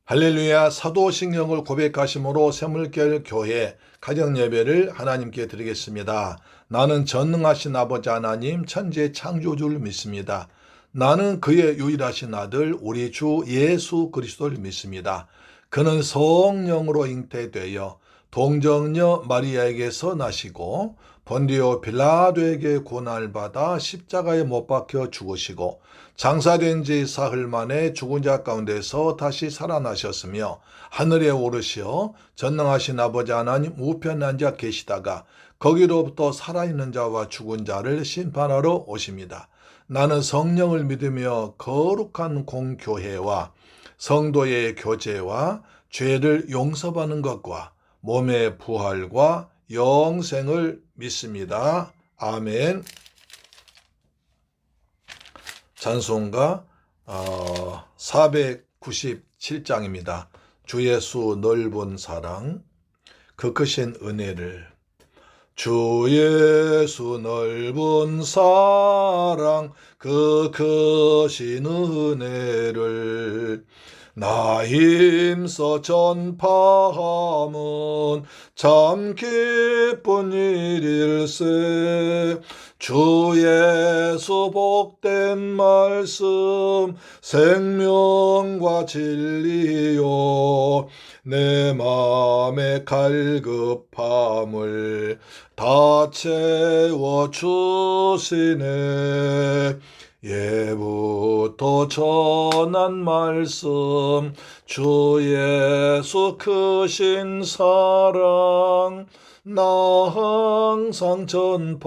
할렐루야. 사도신경을 고백하심으로 샘물결 교회 가정예배를 하나님께 드리겠습니다. 나는 전능하신 아버지 하나님 천지의 창조주를 믿습니다. 나는 그의 유일하신 아들 우리 주 예수 그리스도를 믿습니다. 그는 성령으로 잉태되어 동정녀 마리아에게서 나시고 본디오 빌라도에게 고난을 받아 십자가에 못 박혀 죽으시고 장사된 지 사흘 만에 죽은 자 가운데서 다시 살아나셨으며 하늘에 오르시어 전능하신 아버지 하나님 우편에 앉아 계시다가 거기로부터 살아있는 자와 죽은 자를 심판하러 오십니다. 나는 성령을 믿으며 거룩한 공교회와 성도의 교제와 죄를 용서받는 것과 몸의 부활과 영생을 믿습니다. 아멘. 찬송가 497장입니다. 주 예수 넓은 사랑, 그 크신 은혜를. 주 예수 넓은 사랑, 그 크신 은혜를 나 힘써 전파함은 참 기쁜 일일세. 주 예수 복된 말씀 생명과 진리요 내 맘의 갈급함을 다 채워주시네. 예부터 전한 말씀 주 예수 크신 사랑 나 항상 전파하기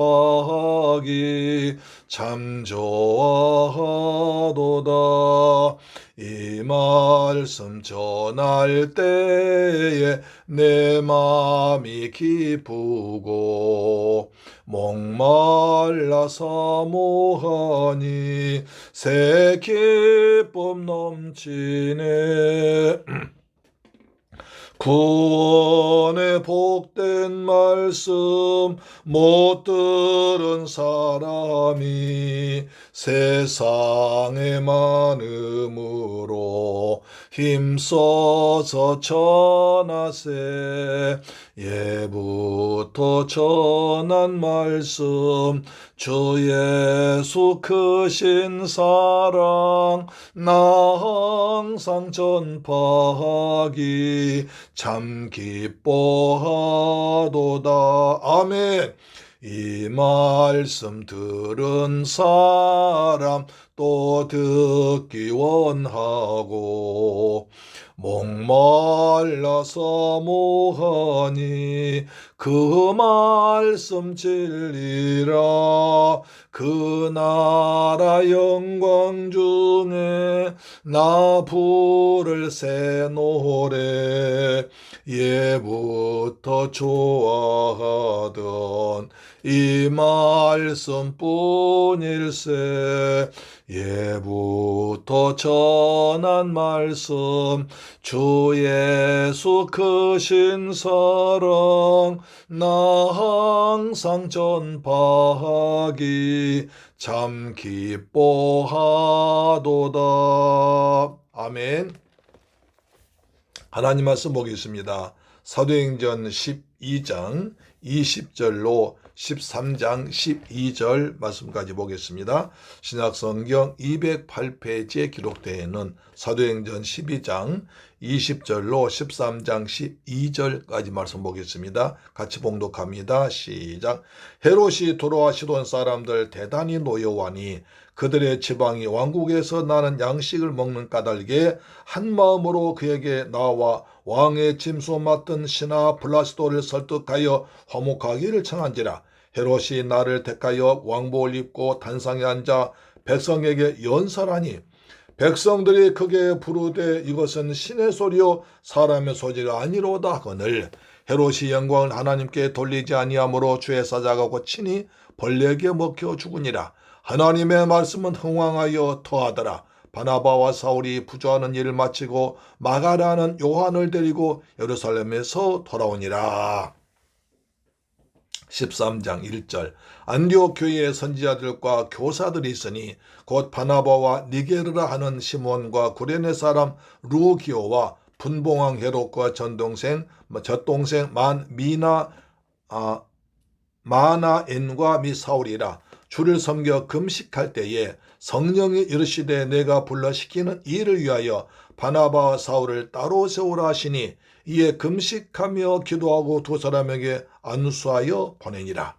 참 좋아하도다. 이 말씀 전할 때에 내 맘이 기쁘고 목말라 사모하니 새 기쁨 넘치네. 구원의 복된 말씀 못 들은 사람이 세상에 많음으로 힘써서 전하세. 예부터 전한 말씀 주 예수 크신 사랑 나 항상 전파하기 참 기뻐하도다. 아멘. 이 말씀 들은 사람 또 듣기 원하고 목말라 사모하니 그 말씀 진리라. 그 나라 영광 중에 나 부를 새 노래 예부터 좋아하던 이 말씀뿐일세. 예부터 전한 말씀 주 예수 크신 사랑 나 항상 전파하기 참 기뻐하도다. 아멘. 하나님 말씀 보겠습니다. 사도행전 12장 20절로 13장 12절 말씀까지 보겠습니다. 신약성경 208페이지에 기록되어 있는 사도행전 12장 20절로 13장 12절까지 말씀 보겠습니다. 같이 봉독합니다. 시작. 헤롯이 돌아와 시돈 사람들 대단히 노여워하니 그들의 지방이 왕국에서 나는 양식을 먹는 까닭에 한 마음으로 그에게 나와 왕의 짐수 맡은 신하 블라스도를 설득하여 화목하기를 청한지라. 헤롯이 나를 택하여 왕복을 입고 단상에 앉아 백성에게 연설하니 백성들이 크게 부르되 이것은 신의 소리요 사람의 소리가 아니로다 하거늘 헤롯이 영광을 하나님께 돌리지 아니하므로 주의 사자가 곧 친히 벌레에게 먹혀 죽으니라. 하나님의 말씀은 흥왕하여 더하더라. 바나바와 사울이 부조하는 일을 마치고 마가라는 요한을 데리고 예루살렘에서 돌아오니라. 13장 1절. 안디옥 교회의 선지자들과 교사들이 있으니 곧 바나바와 니게르라 하는 시몬과 구레네 사람 루기오와 분봉왕 헤롯과 젖동생 마나엔과 및 사울이라. 주를 섬겨 금식할 때에 성령이 이르시되 내가 불러 시키는 일을 위하여 바나바와 사울을 따로 세우라 하시니 이에 금식하며 기도하고 두 사람에게 안수하여 보내니라.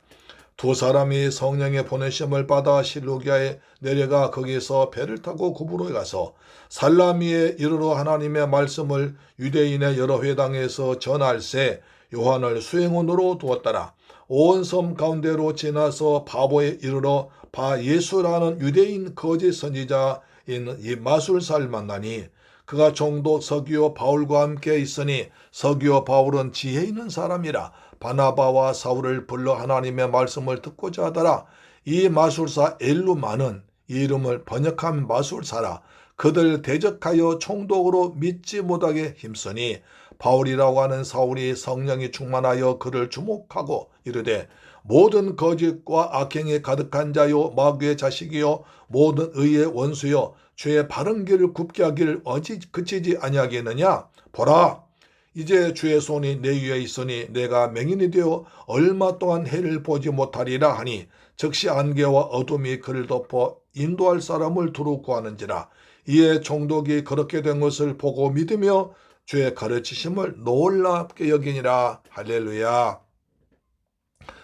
두 사람이 성령의 보내심을 받아 실루기아에 내려가 거기서 배를 타고 구브로에 가서 살라미에 이르러 하나님의 말씀을 유대인의 여러 회당에서 전할세 요한을 수행원으로 두었더라. 온 섬 가운데로 지나서 바보에 이르러 바 예수라는 유대인 거짓 선지자인 이 마술사를 만나니 그가 총독 서기오 바울과 함께 있으니 서기오 바울은 지혜 있는 사람이라. 바나바와 사울을 불러 하나님의 말씀을 듣고자 하더라. 이 마술사 엘루마는 이 이름을 번역한 마술사라. 그들 대적하여 총독으로 믿지 못하게 힘쓰니 바울이라고 하는 사울이 성령이 충만하여 그를 주목하고 이르되 모든 거짓과 악행에 가득한 자요 마귀의 자식이요 모든 의의 원수요 죄의 바른 길을 굽게 하기를 어찌 그치지 아니하겠느냐. 보라, 이제 주의 손이 내 위에 있으니 내가 맹인이 되어 얼마 동안 해를 보지 못하리라 하니 즉시 안개와 어둠이 그를 덮어 인도할 사람을 두루 구하는지라. 이에 총독이 그렇게 된 것을 보고 믿으며 주의 가르치심을 놀랍게 여기니라. 할렐루야.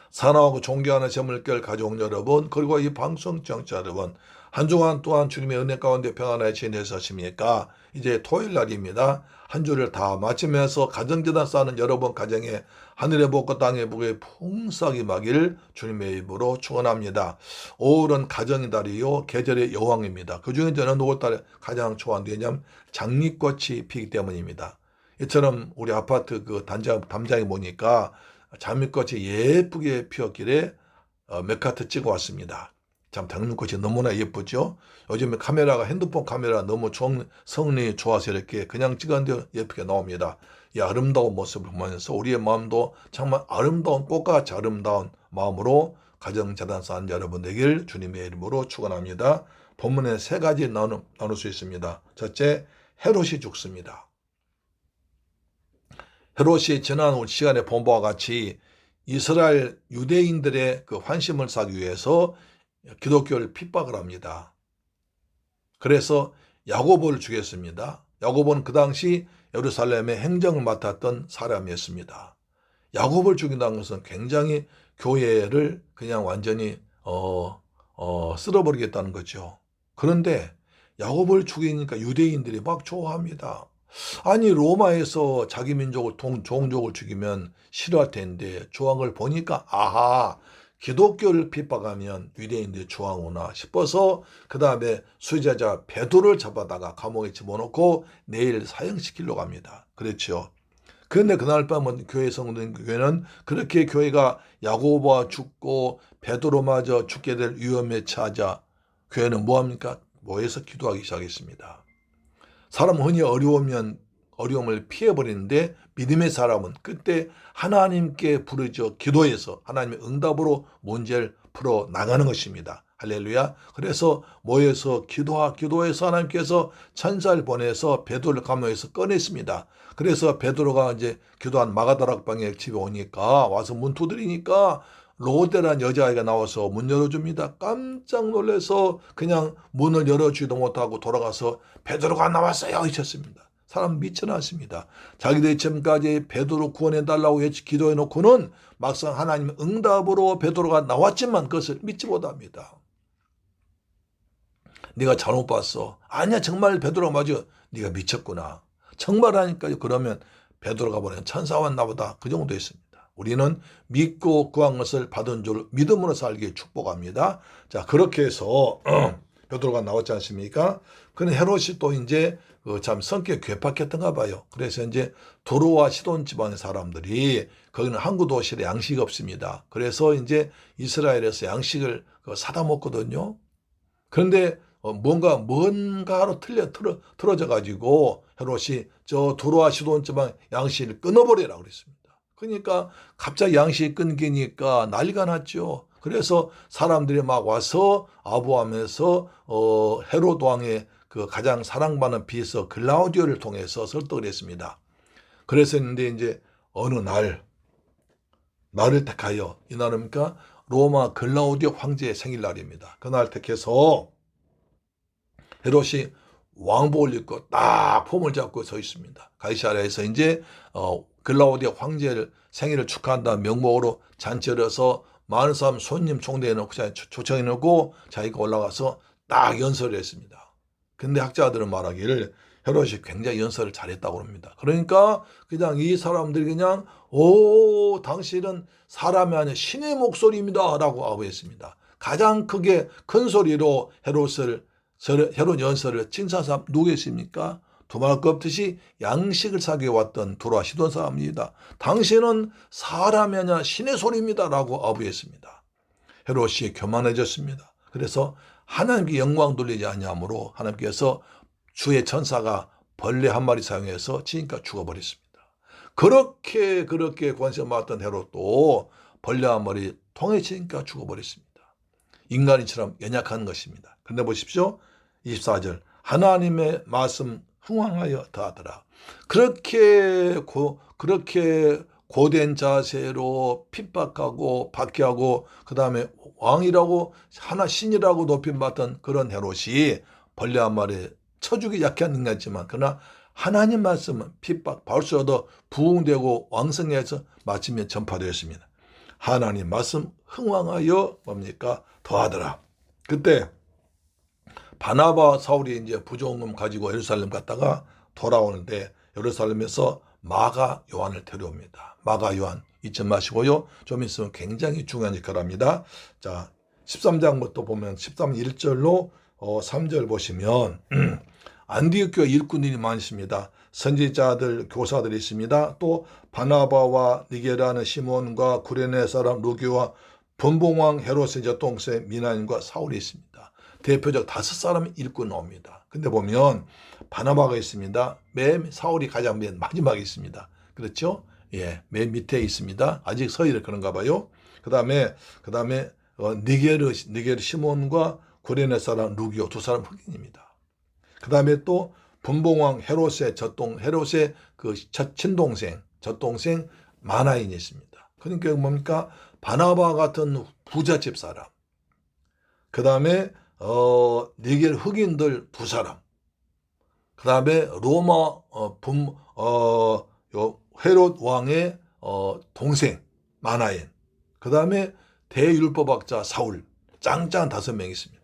사랑하고 존경하는 제물결 가족 여러분, 그리고 이 방송 청취자 여러분, 한 주간 또한 주님의 은혜 가운데 평안하게 지내셨습니까? 이제 토요일 날입니다. 한 주를 다 마치면서 가정재단 쌓는 여러분 가정에 하늘의 복과 땅의 복이 풍성하게 임하기를 주님의 이름으로 축원합니다. 5월은 가정의 달이요 계절의 여왕입니다. 그중에 저는 5월달에 가장 좋아하는 게 뭐냐면 장미꽃이 피기 때문입니다. 이처럼 우리 아파트 그 담장에 보니까 장미꽃이 예쁘게 피었길래 몇 카트 찍어 왔습니다. 참 장미꽃이 너무나 예쁘죠. 요즘에 카메라가 핸드폰 카메라 너무 성능이 좋아서 이렇게 그냥 찍었는데 예쁘게 나옵니다. 이 아름다운 모습을 보면서 우리의 마음도 정말 아름다운 꽃같이 아름다운 마음으로 가정재단 쌓는 여러분 되길 주님의 이름으로 축원합니다. 본문에 세 가지 나눌 수 있습니다. 첫째, 헤롯이 죽습니다. 헤롯이 지난 시간에 본 바와 같이 이스라엘 유대인들의 그 환심을 사기 위해서 기독교를 핍박을 합니다. 그래서 야고보를 죽였습니다. 야고보는 그 당시 예루살렘의 행정을 맡았던 사람이었습니다. 야고보를 죽인다는 것은 굉장히 교회를 그냥 완전히 쓸어버리겠다는 거죠. 그런데 야고보를 죽이니까 유대인들이 막 좋아합니다. 아니 로마에서 자기 민족을 종족을 죽이면 싫어할 텐데 좋아한 걸 보니까 아하, 기독교를 핍박하면 유대인들이 좋아하구나 싶어서 그 다음에 수제자 베드로를 잡아다가 감옥에 집어넣고 내일 사형시키려고 합니다. 그렇죠. 그런데 그날 밤은 교회 성도교회는 그렇게 교회가 야고보가 죽고 베드로마저 죽게 될 위험에 처하자 교회는 뭐합니까? 모여서 기도하기 시작했습니다. 사람은 흔히 어려움을 피해버리는데 믿음의 사람은 그때 하나님께 부르짖어 기도해서 하나님의 응답으로 문제를 풀어 나가는 것입니다. 할렐루야. 그래서 모여서 기도해서 하나님께서 천사를 보내서 베드로를 감옥에서 꺼냈습니다. 그래서 베드로가 이제 기도한 마가다락방에 집에 오니까 와서 문 두드리니까 로데란 여자아이가 나와서 문 열어줍니다. 깜짝 놀라서 그냥 문을 열어주지도 못하고 돌아가서 베드로가 나왔어요 하셨습니다. 사람 미쳐났습니다. 자기들이 지금까지 베드로 구원해달라고 기도해놓고는 막상 하나님의 응답으로 베드로가 나왔지만 그것을 믿지 못합니다. 네가 잘못 봤어. 아니야, 정말 베드로가 맞아. 네가 미쳤구나. 정말 하니까 그러면 베드로가 보낸 천사 왔나 보다. 그 정도 있습니다. 우리는 믿고 구한 것을 받은 줄 믿음으로 살기에 축복합니다. 자, 그렇게 해서 베드로가 나왔지 않습니까? 근데 헤롯이 또 이제 참 성격이 괴팍했던가 봐요. 그래서 이제 도로와 시돈 지방의 사람들이 거기는 항구 도시에 양식이 없습니다. 그래서 이제 이스라엘에서 양식을 사다 먹거든요. 그런데 뭔가로 틀어져 가지고 헤롯이 저 도로와 시돈 지방 양식을 끊어버리라고 그랬습니다. 그러니까 갑자기 양식이 끊기니까 난리가 났죠. 그래서 사람들이 막 와서 아부하면서 헤롯 왕의 그 가장 사랑받는 비서 글라우디오를 통해서 설득을 했습니다. 그래서 했는데 이제 어느 날을 택하여, 이날입니까? 로마 글라우디오 황제의 생일날입니다. 그날 택해서 헤롯이 왕복을 입고 딱 폼을 잡고 서 있습니다. 가이사랴에서 이제 글라우디오 황제를 생일을 축하한다는 명목으로 잔치를 해서 많은 사람 손님 총대해놓고 초청해놓고 자기가 올라가서 딱 연설을 했습니다. 근데 학자들은 말하기를 헤롯이 굉장히 연설을 잘했다고 합니다. 그러니까 그냥 이 사람들이 그냥 당신은 사람이 아니라 신의 목소리입니다 라고 아부했습니다. 가장 크게 큰 소리로 헤롯 연설을 칭찬한 사람 누구였습니까? 두말 것 없듯이 양식을 사기 왔던 두라 시돈 사람입니다. 당신은 사람이 아니라 신의 소리입니다 라고 아부했습니다. 헤롯이 교만해졌습니다. 그래서 하나님께 영광 돌리지 아니하므로 하나님께서 주의 천사가 벌레 한 마리 사용해서 지니까 죽어버렸습니다. 그렇게 권세 맡던 헤롯도 벌레 한 마리 통에 치니까 죽어버렸습니다. 인간이처럼 연약한 것입니다. 그런데 보십시오. 24절 하나님의 말씀 흥왕하여 더하더라. 그렇게 고된 자세로 핍박하고 박해하고 그 다음에 왕이라고 하나 신이라고 높임받던 그런 헤롯이 벌레 한 마리 쳐주기 약한 인간이지만 그러나 하나님 말씀은 핍박 벌써 얻어 부흥되고 왕성해서 마침내 전파되었습니다. 하나님 말씀 흥왕하여 뭡니까? 더하더라. 그때 바나바 사울이 이제 부종금 가지고 예루살렘 갔다가 돌아오는데 예루살렘에서 마가 요한을 데려옵니다. 마가 요한 잊지 마시고요. 좀 있으면 굉장히 중요한 역할을 합니다. 자, 13장부터 보면 13 1절로 3절 보시면 안디옥 교회 일꾼들이 많습니다. 선지자들, 교사들이 있습니다. 또 바나바와 니게라는 시몬과 구레네 사람 루기와 분봉왕 헤롯의 젖동생 미나님과 사울이 있습니다. 대표적 5사람이 일꾼 나옵니다. 근데 보면 바나바가 있습니다. 사울이 가장 맨 마지막에 있습니다. 그렇죠? 예, 맨 밑에 있습니다. 아직 서열이 그런가 봐요. 그 다음에 니게르 시몬과 구레네 사람 루기오 2사람 흑인입니다. 그 다음에 또 분봉왕 헤롯의 그 친동생 마나인이 있습니다. 그러니까 뭡니까? 바나바 같은 부잣집 사람. 그 다음에 니겔 흑인들 2사람. 그 다음에 로마 헤롯 왕의 동생 마나인. 그 다음에 대율법학자 사울. 짱짱 5명 있습니다.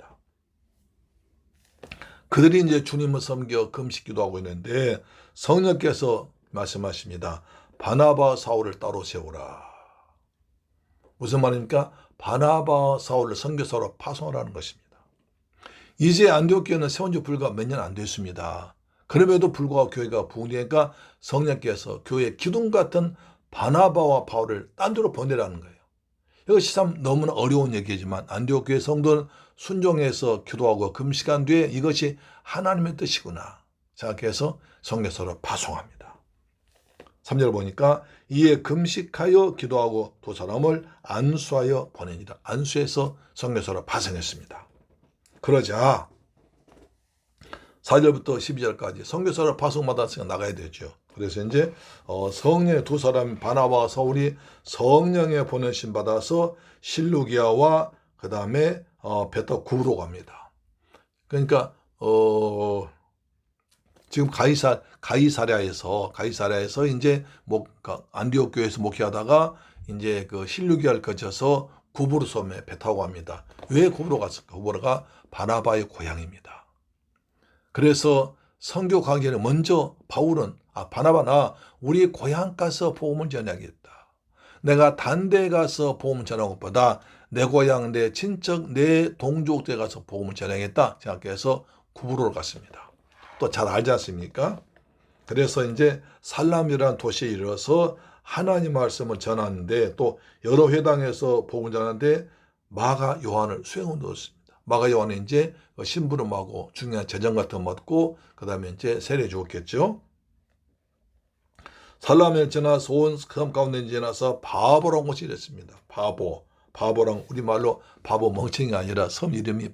그들이 이제 주님을 섬겨 금식 기도하고 있는데 성령께서 말씀하십니다. 바나바 사울을 따로 세우라. 무슨 말입니까? 바나바 사울을 선교사로 파송하라는 것입니다. 이제 안디옥 교회는 세운 지 불과 몇 년 안 됐습니다. 그럼에도 불구하고 교회가 부흥되니까 성령께서 교회의 기둥 같은 바나바와 바울을 딴 데로 보내라는 거예요. 이것이 참 너무나 어려운 얘기지만 안디옥 교회 성도는 순종해서 기도하고 금식한 뒤에 이것이 하나님의 뜻이구나 생각해서 선교사로 파송합니다. 3절 보니까 이에 금식하여 기도하고 2사람을 안수하여 보내니라. 안수해서 선교사로 파송했습니다. 그러자 4절부터 12절까지 선교사로 파송받았으니까 나가야 되죠. 그래서 이제 성령의 2사람 바나바와 사울이 성령의 보내심 받아서 실루기아와 그 다음에 베타 구로 갑니다. 그러니까 지금 가이사랴에서 이제 안디옥 교회에서 목회하다가 이제 그 실루기아를 거쳐서 구브로 섬에 배 타고 갑니다. 왜 구브로 갔을까? 구브로가 바나바의 고향입니다. 그래서 선교 가기에는 먼저 바나바나 우리 고향 가서 복음을 전하겠다. 내가 단 데 가서 복음을 전하는 것보다 내 고향, 내 친척, 내 동족에 가서 복음을 전하겠다 생각해서 구브로를 갔습니다. 또 잘 알지 않습니까? 그래서 이제 살람이라는 도시에 이르러서 하나님 말씀을 전하는데 또 여러 회당에서 복음을 전하는데 마가 요한을 수행을 넣었습니다. 마가 요한은 이제 심부름하고 중요한 재정 같은 거 맡고 그 다음에 이제 세례 주었겠죠. 살람에 지나서 온 섬 가운데 지나서 바보라는 곳이 있습니다. 바보랑 우리말로 바보 멍청이가 아니라 섬 이름이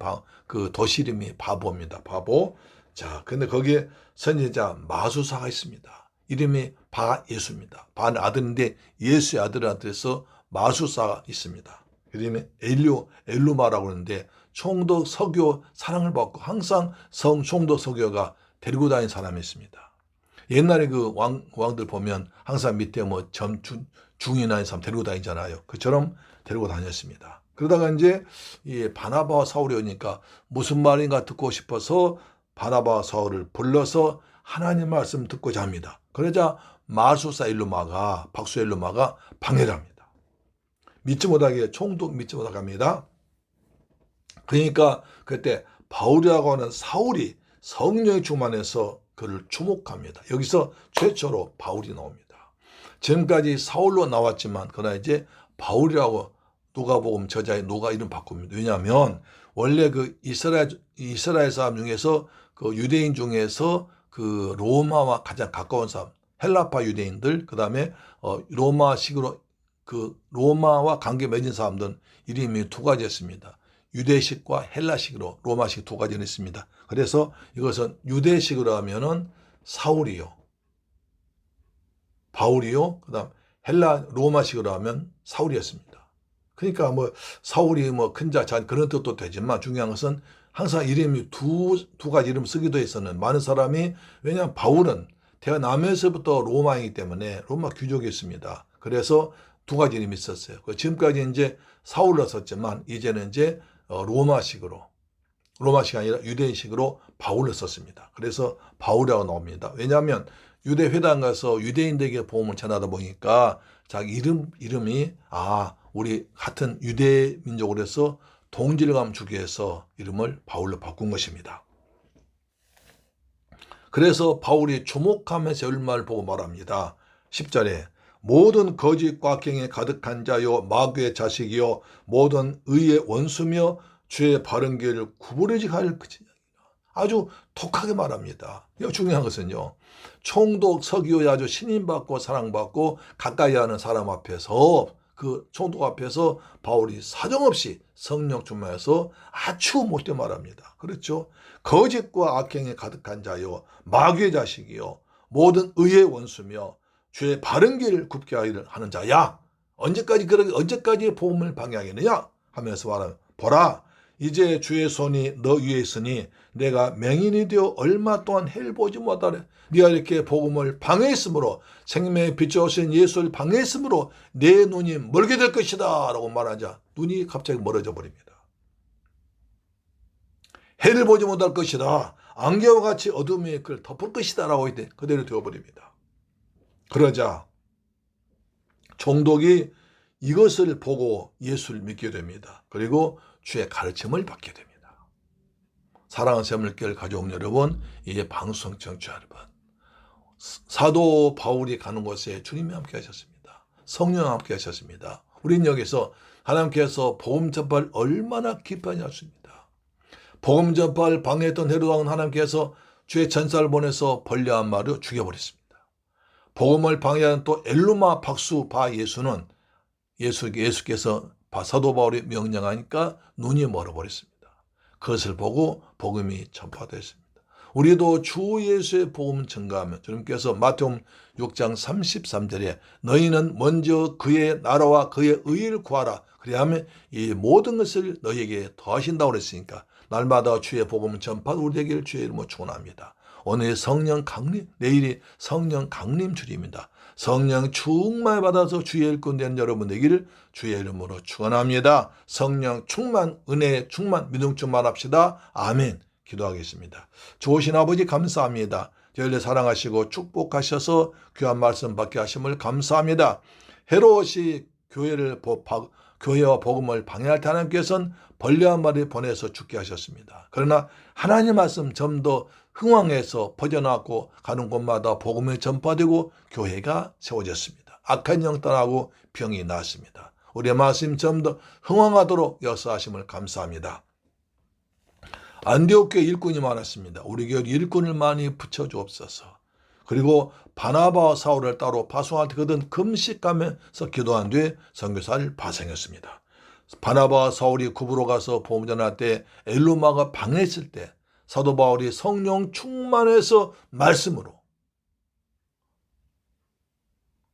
그 도시 이름이 바보입니다. 바보. 자, 근데 거기에 선지자 마수사가 있습니다. 이름이 바예수입니다. 바는 아들인데 예수의 아들한테서 마수사가 있습니다. 이름이 엘루마라고 하는데 총독 서교 사랑을 받고 항상 총독 서교가 데리고 다니는 사람이 있습니다. 옛날에 그 왕들 보면 항상 밑에 뭐 중이나 있는 사람 데리고 다니잖아요. 그처럼 데리고 다녔습니다. 그러다가 이제 이 바나바와 사울이 오니까 무슨 말인가 듣고 싶어서 바나바와 사울을 불러서 하나님 말씀 듣고자 합니다. 그러자 마수사 엘루마가 박수 엘루마가 방해를 합니다. 믿지 못하게 총독 믿지 못하게 합니다. 그러니까 그때 바울이라고 하는 사울이 성령의 충만해서 그를 주목합니다. 여기서 최초로 바울이 나옵니다. 지금까지 사울로 나왔지만 그러나 이제 바울이라고 누가복음 저자의 누가 이름 바꿉니다. 왜냐하면 원래 그 이스라엘 사람 중에서 그 유대인 중에서 그 로마와 가장 가까운 사람, 헬라파 유대인들, 그 다음에 로마식으로 그 로마와 관계 맺은 사람들은 이름이 두 가지였습니다. 유대식과 헬라식으로 로마식 두 가지는 있습니다. 그래서 이것은 유대식으로 하면은 사울이요, 바울이요, 그다음 로마식으로 하면 사울이었습니다. 그러니까 뭐 사울이 뭐 큰 자, 그런 뜻도 되지만 중요한 것은 항상 이름이 두 가지 이름 쓰기도 했었는 많은 사람이, 왜냐하면 바울은 태어나면서부터 로마이기 때문에 로마 귀족이었습니다. 그래서 두 가지 이름이 있었어요. 지금까지 이제 사울로 썼지만 이제는 이제 로마식이 아니라 유대인식으로 바울로 썼습니다. 그래서 바울이라고 나옵니다. 왜냐하면 유대 회당 가서 유대인들에게 복음을 전하다 보니까 자기 이름이 우리 같은 유대 민족으로 해서 동질감 주기 위해서 이름을 바울로 바꾼 것입니다. 그래서 바울이 주목하면서 열마를 보고 말합니다. 10절에 모든 거짓 꽉경에 가득한 자요 마귀의 자식이요 모든 의의 원수며 주의 바른 길을 구부러지 할 것이니라. 아주 독하게 말합니다. 이거 중요한 것은요, 총독 서기호에 아주 신임받고 사랑받고 가까이 하는 사람 앞에서, 그 총독 앞에서 바울이 사정없이 성령 충만해서 아주 못돼 말합니다. 그렇죠? 거짓과 악행에 가득한 자요 마귀의 자식이요 모든 의의 원수며 주의 바른 길을 굽게 하는 자야. 언제까지 복음을 방해하겠느냐 하면서 말하면, 보라 이제 주의 손이 너 위에 있으니 내가 맹인이 되어 얼마 동안 해를 보지 못하래. 네가 이렇게 복음을 방해했으므로, 생명의 빛이 오신 예수를 방해했으므로 내 눈이 멀게 될 것이다 라고 말하자 눈이 갑자기 멀어져 버립니다. 해를 보지 못할 것이다, 안개와 같이 어둠이 그를 덮을 것이다 라고 이때 그대로 되어버립니다. 그러자 총독이 이것을 보고 예수를 믿게 됩니다. 그리고 주의 가르침을 받게 됩니다. 사랑하는 새물교회를 가져온 여러분, 이제 방송 청취자 여러분, 사도 바울이 가는 곳에 주님이 함께 하셨습니다. 성령 함께 하셨습니다. 우린 여기서 하나님께서 복음 전파를 얼마나 기뻐하냐 하십니다. 복음 전파를 방해했던 헤롯 왕은 하나님께서 주의 전사를 보내서 벌레 한 마리로 죽여버렸습니다. 복음을 방해하는 또 엘루마 박수 바 예수는 예수께서 사도 바울이 명령하니까 눈이 멀어버렸습니다. 그것을 보고 복음이 전파됐습니다. 우리도 주 예수의 복음 전가하면, 주님께서 마태복음 6장 33절에 너희는 먼저 그의 나라와 그의 의를 구하라, 그리하면 이 모든 것을 너희에게 더하신다고 그랬으니까 날마다 주의 복음 전파 우리 되기를 주의 이름으로 축원합니다. 오늘 성령 강림, 내일이 성령 강림 주일입니다. 성령 충만 받아서 주의 일꾼 된 여러분 되기를 주의 이름으로 축원합니다. 성령 충만, 은혜 충만, 믿음 충만합시다. 아멘. 기도하겠습니다. 좋으신 아버지 감사합니다. 저희를 사랑하시고 축복하셔서 귀한 말씀 받게 하심을 감사합니다. 헤롯이 교회와 복음을 방해할 때 하나님께서는 벌레 한 마리 보내서 죽게 하셨습니다. 그러나 하나님 말씀 좀 더 흥왕해서 퍼져나가고 가는 곳마다 복음이 전파되고 교회가 세워졌습니다. 악한 영 떠나고 병이 나았습니다. 우리의 말씀 좀 더 흥왕하도록 역사하심을 감사합니다. 안디옥 교회 일꾼이 많았습니다. 우리 교회 일꾼을 많이 붙여주옵소서. 그리고 바나바와 사울을 따로 파송할 때 그들은 금식하면서 기도한 뒤에 선교사를 파송했습니다. 바나바와 사울이 구부로 가서 복음 전할 때 엘루마가 방해했을 때 사도 바울이 성령 충만해서 말씀으로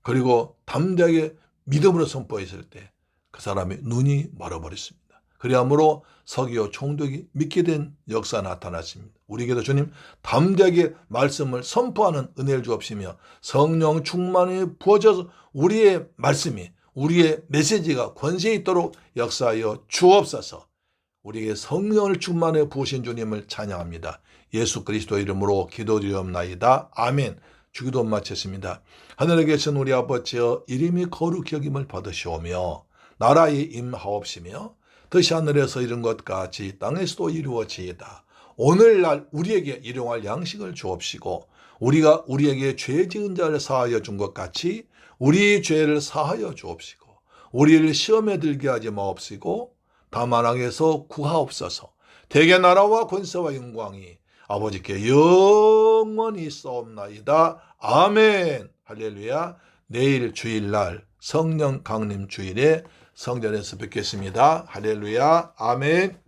그리고 담대하게 믿음으로 선포했을 때 그 사람의 눈이 멀어버렸습니다. 그리하므로 서기오 총독이 믿게 된 역사 나타났습니다. 우리에게도 주님 담대하게 말씀을 선포하는 은혜를 주옵시며 성령 충만히 부어져서 우리의 말씀이 우리의 메시지가 권세 있도록 역사하여 주옵소서. 우리에게 성령을 충만해 부으신 주님을 찬양합니다. 예수 그리스도 이름으로 기도드리옵나이다. 아멘. 주기도 마쳤습니다. 하늘에 계신 우리 아버지여 이름이 거룩히 여김을 받으시오며 나라에 임하옵시며 뜻이 하늘에서 이룬 것 같이 땅에서도 이루어지이다. 오늘날 우리에게 일용할 양식을 주옵시고 우리가 우리에게 죄 지은 자를 사하여 준 것 같이 우리 죄를 사하여 주옵시고 우리를 시험에 들게 하지 마옵시고 다만 악에서 구하옵소서. 대개 나라와 권세와 영광이 아버지께 영원히 있사옵나이다. 아멘. 할렐루야. 내일 주일날 성령 강림 주일에 성전에서 뵙겠습니다. 할렐루야. 아멘.